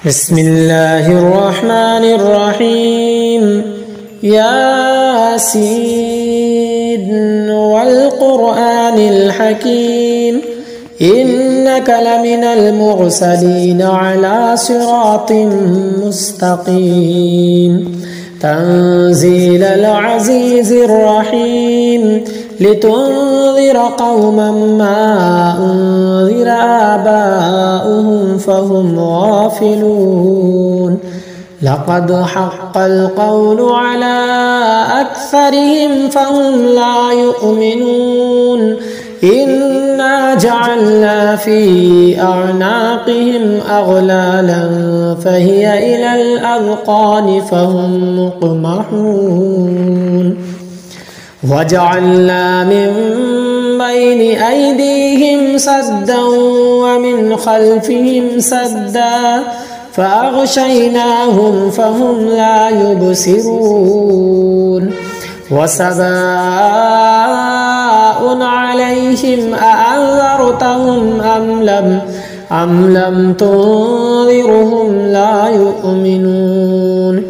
بسم الله الرحمن الرحيم ياسين والقرآن الحكيم إنك لمن المرسلين على صراط مستقيم تنزيل العزيز الرحيم لتنذر قوما ما أنذر آباؤهم فهم غافلون لقد حق القول على أكثرهم فهم لا يؤمنون إنا جعلنا في أعناقهم أغلالا فهي إلى الأذقان فهم مقمحون وجعلنا من بين أيديهم سدا ومن خلفهم سدا فأغشيناهم فهم لا يبصرون وسواء عليهم أأنذرتهم أم لم تنذرهم لا يؤمنون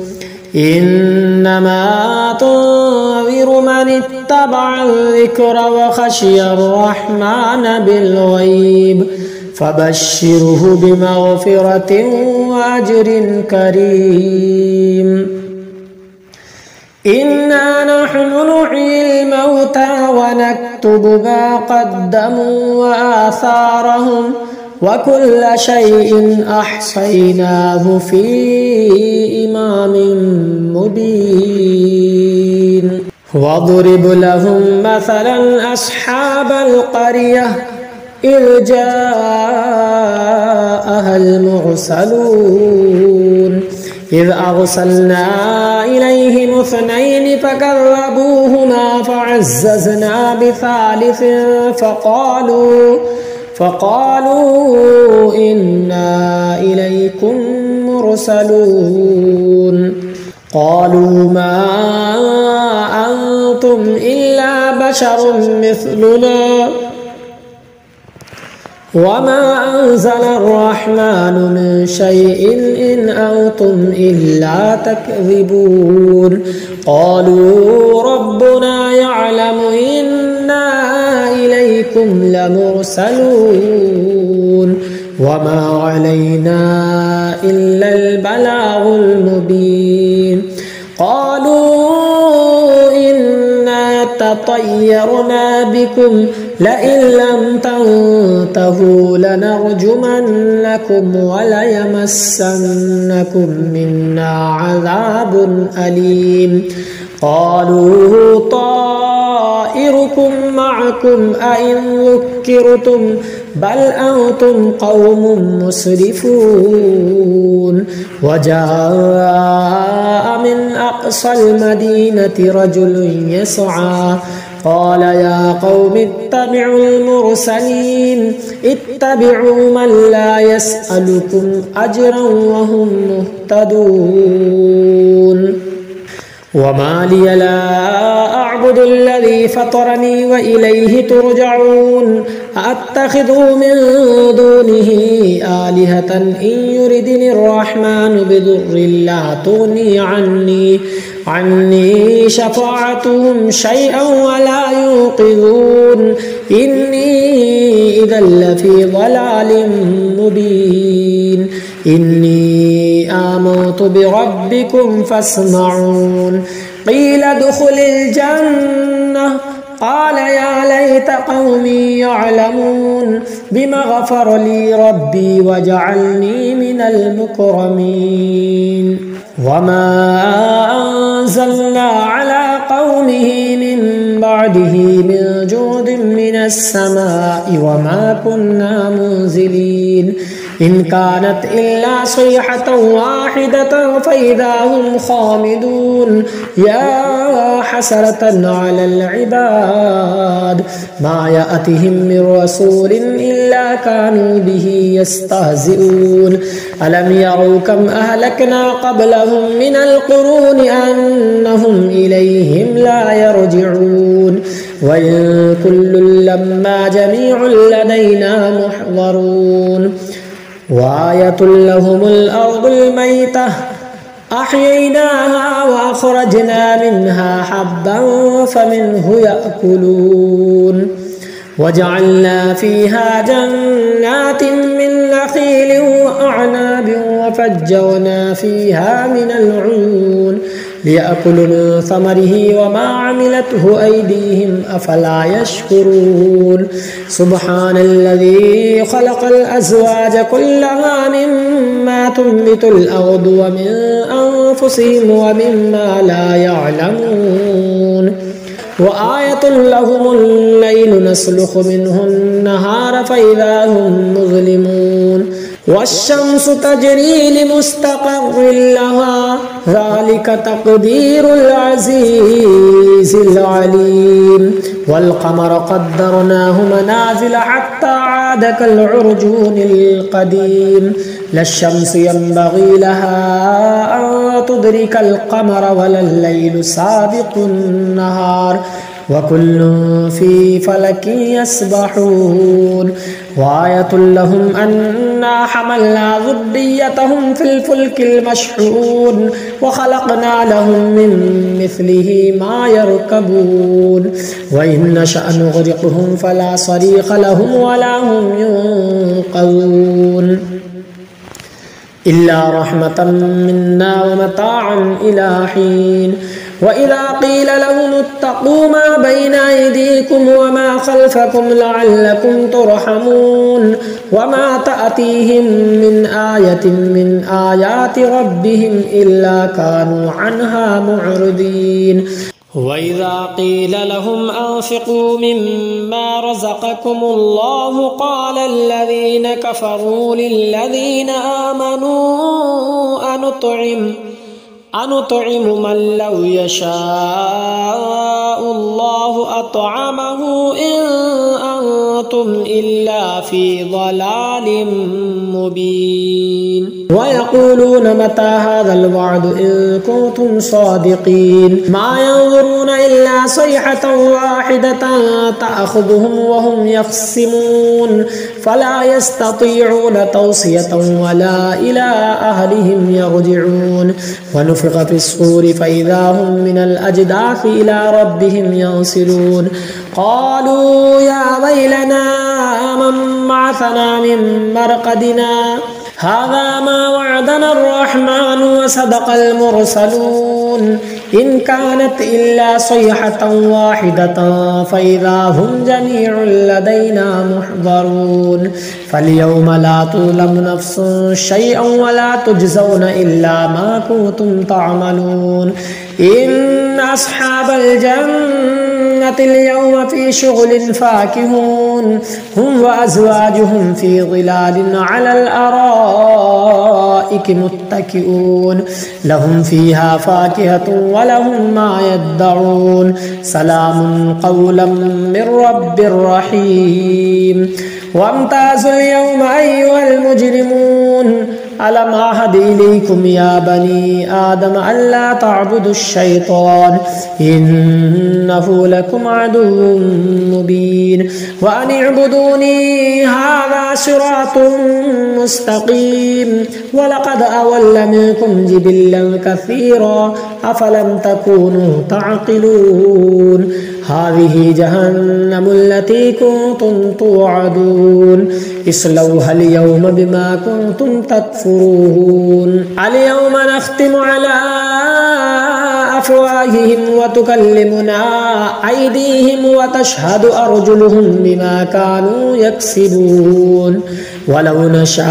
إنما تنذر من اتبع الذكر وخشي الرحمن بالغيب فبشره بمغفرة وأجر كريم إنا نحن نحيي الموتى ونكتب ما قدموا وآثارهم وكل شيء أحصيناه في إمام مبين واضرب لهم مثلا أصحاب القرية إذ جاءها المرسلون إذ أرسلنا إليهم اثنين فكذبوهما فعززنا بثالث فقالوا إنا إليكم مرسلون قالوا ما أنتم إلا بشر مثلنا وما أنزل الرحمن من شيء إن أنتم إلا تكذبون قالوا ربنا يعلم إنا إليكم لمرسلون وما علينا إلا البلاغ المبين قالوا إنا تطيرنا بكم لئن لم تنتهوا لنرجمنكم وليمسنكم منا عذاب أليم قالوا طائركم معكم أئن ذكرتم بل أنتم قوم مسرفون وجاء من أقصى المدينة رجل يسعى قال يا قوم اتبعوا المرسلين اتبعوا من لا يسألكم أجرا وهم مهتدون وما لي لا أعبد الذي فطرني وإليه ترجعون أأتخذ من دونه آلهة إن يردني الرحمن بضر لا تغني عني شفاعتهم شيئا ولا ينقذون إني إذا لفي ضلال مبين إني آمنت بربكم فاسمعون قيل ادخل الجنة قال يا ليت قومي يعلمون بما غفر لي ربي وجعلني من المكرمين وما أنزلنا على قومه من بعده من جود من السماء وما كنا منزلين إن كانت إلا صيحة واحدة فإذا هم خامدون يا حسرة على العباد ما يأتهم من رسول إلا كانوا به يستهزئون ألم يروا كم أهلكنا قبلهم من القرون أنهم إليهم لا يرجعون وإن كل لما جميع لدينا محضرون وآية لهم الأرض الميتة أحييناها وأخرجنا منها حبا فمنه يأكلون وجعلنا فيها جنات من نخيل وأعناب وفجرنا فيها من العيون ليأكلوا من ثمره وما عملته أيديهم أفلا يشكرون سبحان الذي خلق الأزواج كلها مما تنبت الأرض ومن أنفسهم ومما لا يعلمون وآية لهم الليل نسلخ منه النهار فإذا هم مظلمون والشمس تجري لمستقر لها ذلك تقدير العزيز العليم والقمر قدرناه منازل حتى عاد كالعرجون القديم لا الشمس ينبغي لها أن تدرك القمر ولا الليل سابق النهار وكل في فلك يسبحون وآية لهم أنا حملنا ذريتهم في الفلك المشحون وخلقنا لهم من مثله ما يركبون وإن نشأ نغرقهم فلا صريخ لهم ولا هم ينقذون إلا رحمة منا ومتاعا إلى حين وإذا قيل لهم اتقوا ما بين أيديكم وما خلفكم لعلكم ترحمون وما تأتيهم من آية من آيات ربهم إلا كانوا عنها معرضين وإذا قيل لهم أنفقوا مما رزقكم الله قال الذين كفروا للذين آمنوا أنطعم من لو يشاء الله أطعمه إن أنتم إلا في ضلال مبين ويقولون متى هذا الوعد إن كنتم صادقين ما ينظرون إلا صيحة واحدة تأخذهم وهم يخصمون فلا يستطيعون توصية ولا إلى أهلهم يرجعون ونفخ في الصور فإذا هم من الأجداث إلى ربهم ينسلون قالوا يا ويلنا من بعثنا من مرقدنا هذا ما وعدنا الرحمن وصدق المرسلون إن كانت إلا صيحة واحدة فإذا هم جميع لدينا محضرون فاليوم لا تظلم نفس شيئا ولا تجزون إلا ما كنتم تعملون إن أصحاب الجنة اليوم في شغل فاكهون هم وأزواجهم في ظلال على الأرائك متكئون لهم فيها فاكهة ولهم ما يدعون سلام قولا من رب رحيم وامتازوا اليوم أيها المجرمون ألم أعهد إليكم يا بني آدم ألا تعبدوا الشيطان إنه لكم عدو مبين وأن اعبدوني هذا صراط مستقيم ولقد أضل منكم جبلا كثيرا أفلم تكونوا تعقلون هذه جهنم التي كنتم توعدون اصلوها اليوم بما كنتم تكفرون اليوم نختم على أفواههم وتكلمنا أيديهم وتشهد أرجلهم بما كانوا يكسبون ولو نشاء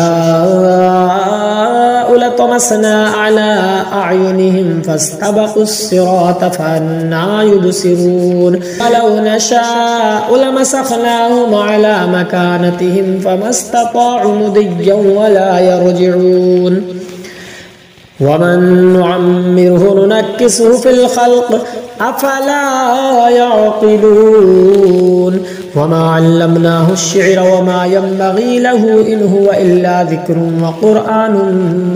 لطمسنا على أعينهم فاستبقوا الصراط فأنى يبصرون ولو نشاء لمسخناهم على مكانتهم فما استطاعوا مضيا ولا يرجعون ومن نعمره ننكسه في الخلق أفلا يعقلون وما علمناه الشعر وما ينبغي له إن هو إلا ذكر وقرآن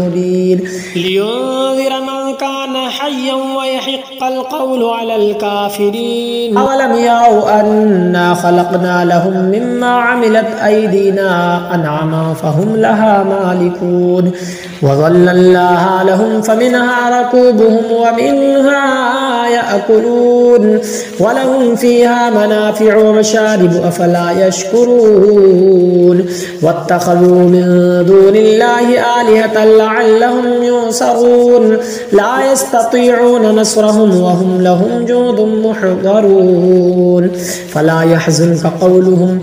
مبين لينذر من كان حيا ويحق القول على الكافرين. أولم يروا أنا خلقنا لهم مما عملت أيدينا أنعاما فهم لها مالكون وظللناها لهم فمنها ركوبهم ومنها يأكلون ولهم فيها منافع ومشارب أفلا يشكرون. واتخذوا من دون الله آلهة لعلهم ينصرون لا يستطيعون نصرهم وهم لهم جند محضرون. فلا يحزنك قولهم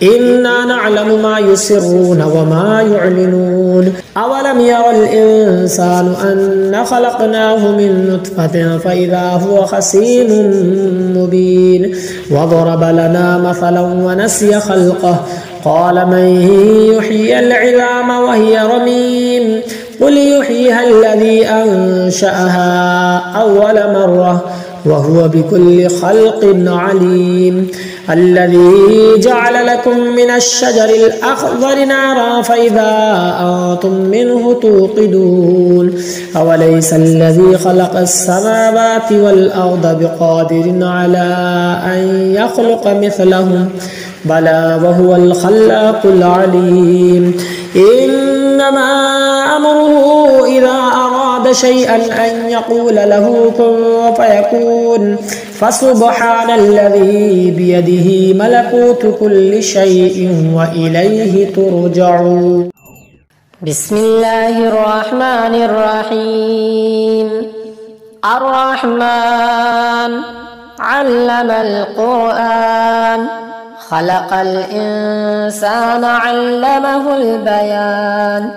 إنا نعلم ما يسرون وما يعلنون. أولم ير الإنسان أن خلقناه من نطفة فإذا هو خصيم مبين وضرب لنا مثلا ونسي خلقه قال من يحيي العظام وهي رميم قل يحييها الذي أنشأها أول مرة وهو بكل خلق عليم. الذي جعل لكم من الشجر الأخضر نارا فإذا أنتم منه توقدون. أوليس الذي خلق السماوات والأرض بقادر على أن يخلق مثلهم بلى وهو الخلاق العليم. إنما أمره إذا أراد شيئا أن يقول له كن فيكون. فسبحان الذي بيده ملكوت كل شيء وإليه ترجعون. بسم الله الرحمن الرحيم. الرحمن علم القرآن خلق الإنسان علمه البيان.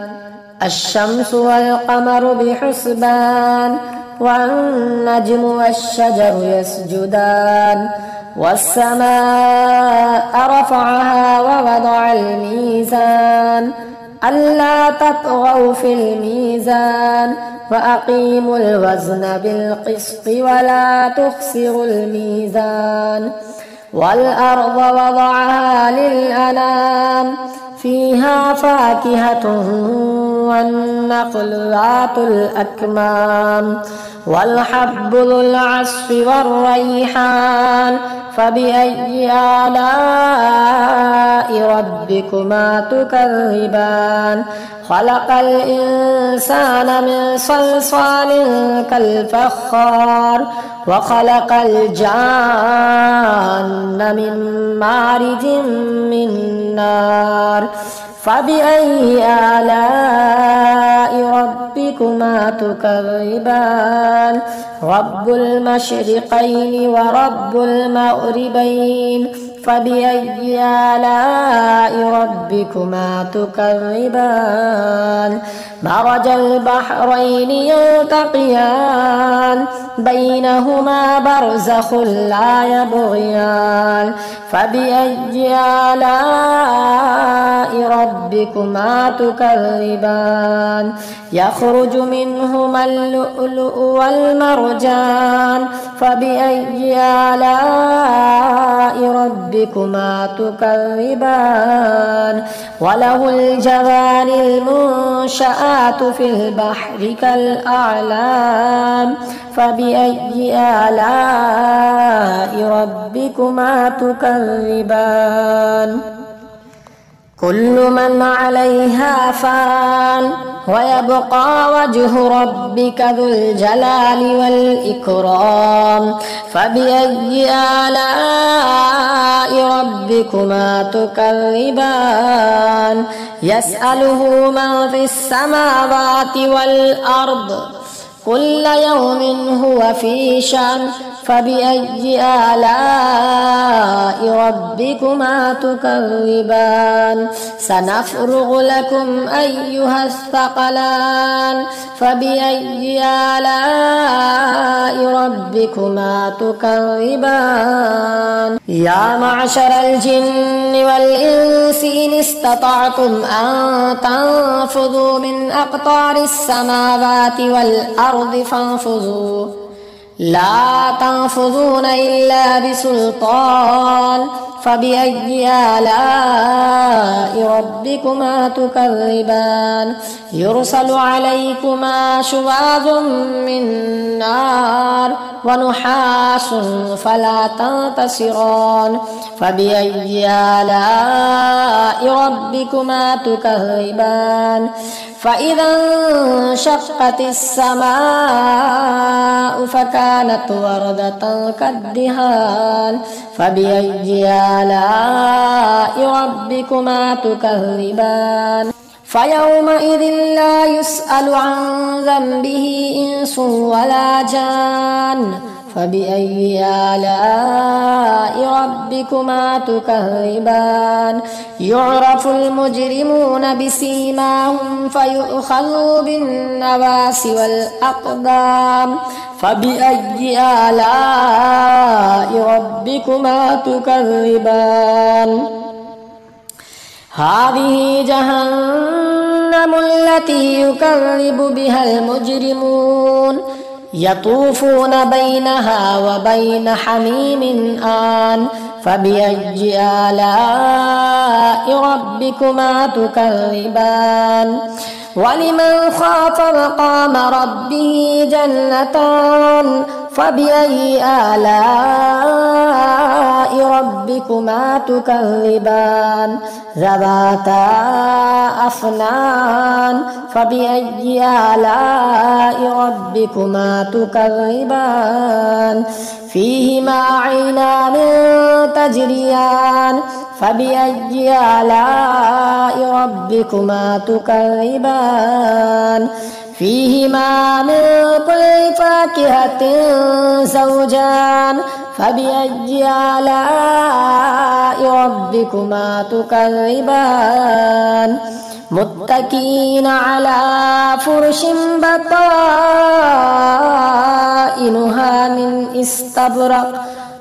الشمس والقمر بحسبان والنجم والشجر يسجدان. والسماء رفعها ووضع الميزان ألا تطغوا في الميزان وأقيموا الوزن بالقسط ولا تخسروا الميزان. والأرض وضعها للأنام فيها فاكهة والنخل ذات الأكمام والحب ذو العصف والريحان. فبأي آلاء ربكما تكذبان. خلق الإنسان من صلصال كالفخار وخلق الجان من مارج من نار. فبأي آلاء ربكما تكذبان. رب المشرقين ورب المغربين. فبأي آلاء ربكما تكذبان. مرج البحرين يلتقيان بينهما برزخ لا يبغيان. فبأي آلاء ربكما تكذبان. يخرج منهما اللؤلؤ والمرجان. فبأي آلاء ربكما تكذبان. وله الجوار المنشآت في البحر كالأعلام. فبأي آلاء ربكما تكذبان. كل من عليها فان ويبقى وجه ربك ذو الجلال والإكرام. فبأي آلاء ربكما تكذبان. يسأله من في السماوات والأرض كل يوم هو في شأن. فبأي آلاء ربكما تكذبان. سنفرغ لكم أيها الثقلان. فبأي آلاء ربكما تكذبان. يا معشر الجن والإنس إن استطعتم أن تنفذوا من أقطار السماوات والأرض فانفذوا لا تنفذون إلا بسلطان. فبأي آلاء ربكما تكذبان يرسل عليكما شواظ من نار ونحاس فلا تنتصران فبأي آلاء ربكما تكذبان فإذا انشقت السماء فكانت وردة كالدهان فبأي آلاء ربكما تكذبان فيومئذ لا يسأل عن ذنبه إنس ولا جان فبأي آلاء ربكما تكذبان يعرف المجرمون بسيماهم فيؤخذوا بالنواصي والأقدام فبأي آلاء ربكما تكذبان هذه جهنم التي يكذب بها المجرمون يطوفون بينها وبين حميم آن فبأي آلاء ربكما تكذبان ولمن خاف مقام ربه جنتان فبأي آلاء ربكما تكذبان ذواتا أفنان فبأي آلاء ربكما تكذبان فيهما عينان تجريان فبأي آلاء ربكما تكذبان فيهما من كل فاكهة زوجان فبأي آلاء ربكما تكذبان متكئين على فرش بطائنها من استبرق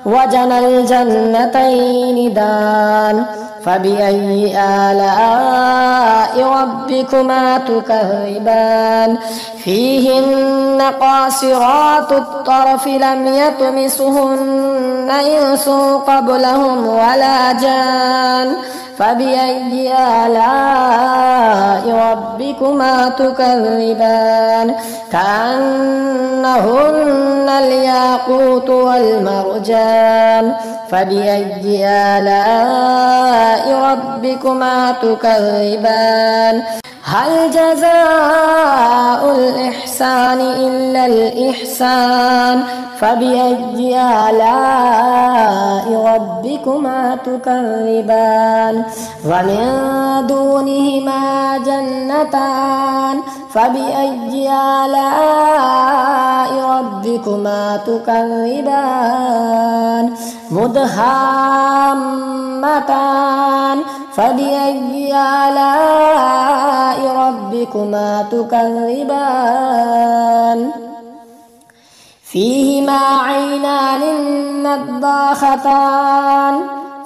وجنى الجنتين دان فبأي آلاء ربكما تكذبان فيهن قاصرات الطرف لم يطمسهن إنس قبلهم ولا جان فبأي آلاء ربكما تكذبان كأنهن الياقوت والمرجان فبأي آلاء ربكما تكذبان هل جزاء الإحسان إلا الإحسان فبأي آلاء ربكما تكذبان ومن دونهما جنتان فبأي آلاء ربكما تكذبان مدهامتان فبأي آلاء ربكما تكذبان فيهما عينان نضاختان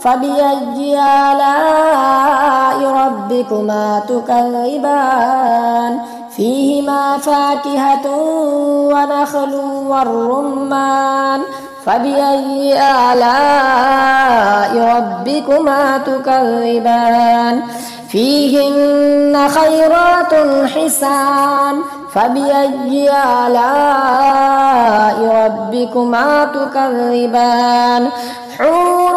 فبأي آلاء ربكما تكذبان فيهما فاكهة ونخل والرمان فبأي آلاء ربكما تكذبان فيهن خيرات حسان فبأي آلاء ربكما تكذبان حور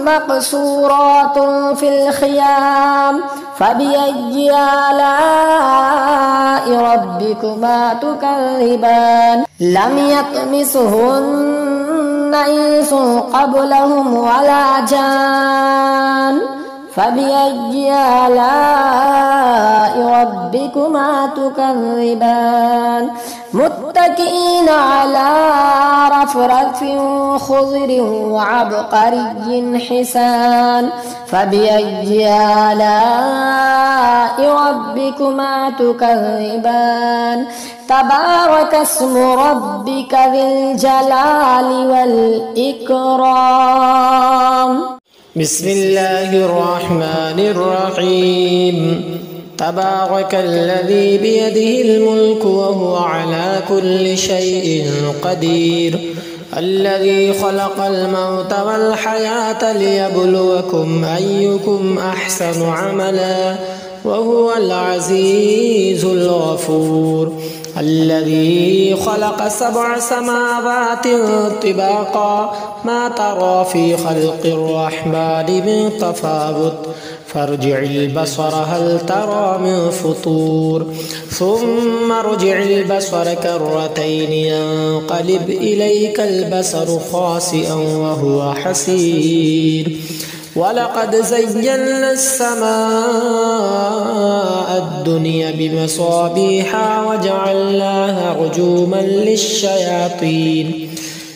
مقصورات في الخيام فبأي آلاء ربكما تكذبان لم يطمسهن إنس قبلهم ولا جان فبأي آلاء ربكما تكذبان متكئين على رفرف خضر وعبقري حسان فبأي آلاء ربكما تكذبان تبارك اسم ربك ذي الجلال والإكرام بسم الله الرحمن الرحيم تبارك الذي بيده الملك وهو على كل شيء قدير الذي خلق الموت والحياة ليبلوكم أيكم أحسن عملا وهو العزيز الغفور الذي خلق 7 سماوات طباقا ما ترى في خلق الرحمن من تفاوت فارجع البصر هل ترى من فطور ثم ارجع البصر كرتين ينقلب إليك البصر خاسئا وهو حسير ولقد زينا السماء الدنيا بمصابيح وجعلناها رجوما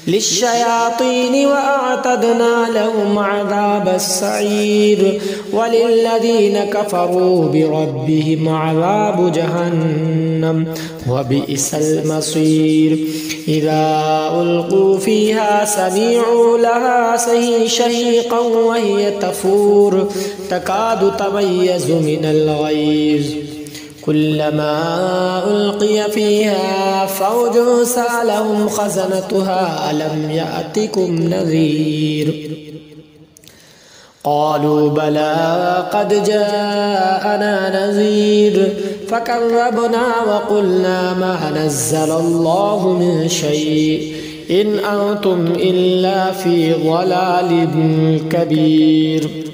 للشياطين وأعتدنا لهم عذاب السعير وللذين كفروا بربهم عذاب جهنم وبئس المصير إذا ألقوا فيها سمعوا لها شهيقا وهي تفور تكاد تميز من الغيظ كلما ألقي فيها فوج سألهم خزنتها ألم يأتكم نذير قالوا بلى قد جاءنا نذير فكذبنا وقلنا ما نزل الله من شيء إن أنتم إلا في ضلال كبير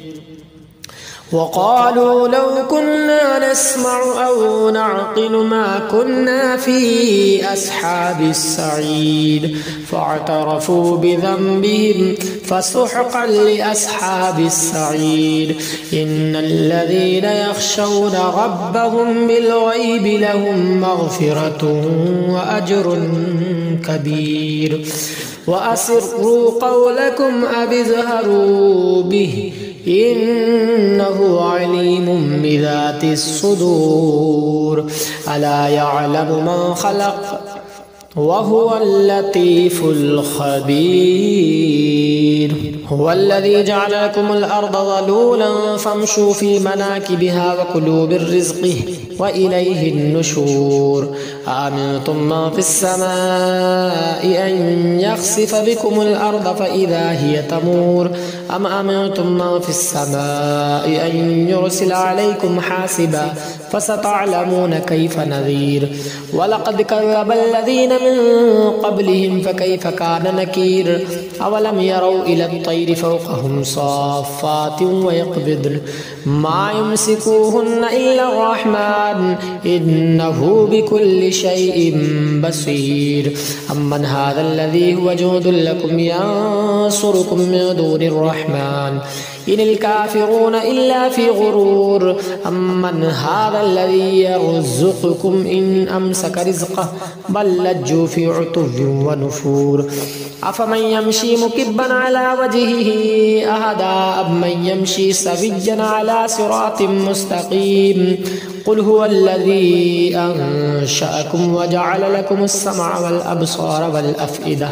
وقالوا لو كنا نسمع أو نعقل ما كنا في أصحاب السعير فاعترفوا بذنبهم فسحقا لأصحاب السعير إن الذين يخشون ربهم بالغيب لهم مغفرة وأجر كبير وأسروا قولكم أو اجهروا به إنه عليم بذات الصدور ألا يعلم من خلق وهو اللطيف الخبير هو الذي جعل لكم الأرض ظلولا فامشوا في مناكبها وكلوا من رزقه وإليه النشور أأمنتم من في السماء أن يخسف بكم الأرض فإذا هي تمور أم أمنتم من في السماء أن يرسل عليكم حاسبا فستعلمون كيف نذير ولقد كذب الذين من قبلهم فكيف كان نكير أولم يروا إلى الطير فوقهم صافات ويقبضن ما يمسكوهن إلا الرحمن إنه بكل شيء بصير أمن هذا الذي هو جند لكم ينصركم من دون الرحمن إن الكافرون إلا في غرور أمن هذا الذي يرزقكم إن أمسك رزقه بل لجوا في عتو ونفور أفمن يمشي مكبا على وجهه أهدى أم من يمشي سويا على صراط مستقيم قل هو الذي أنشأكم وجعل لكم السمع والأبصار والأفئدة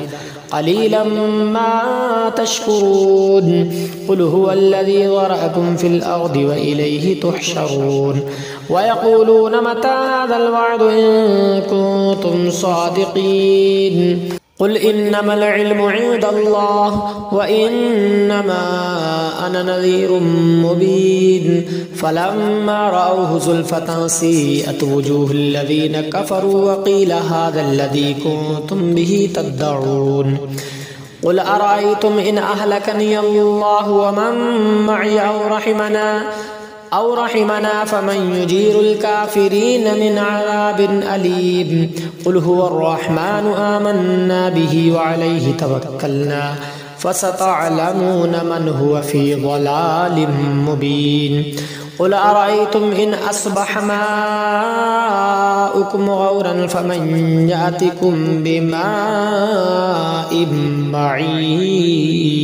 قليلا ما تشكرون قل هو الذي ذرأكم في الأرض وإليه تحشرون ويقولون متى هذا الوعد إن كنتم صادقين قل إنما العلم عند الله وإنما أنا نذير مبين فلما رأوه زلفة سيئت وجوه الذين كفروا وقيل هذا الذي كنتم به تدعون قل أرأيتم إن أهلكني الله ومن معي أو رحمنا فمن يجير الكافرين من عذاب أليم قل هو الرحمن آمنا به وعليه توكلنا فستعلمون من هو في ضلال مبين قل أرأيتم إن أصبح ماؤكم غورا فمن يأتكم بماء معين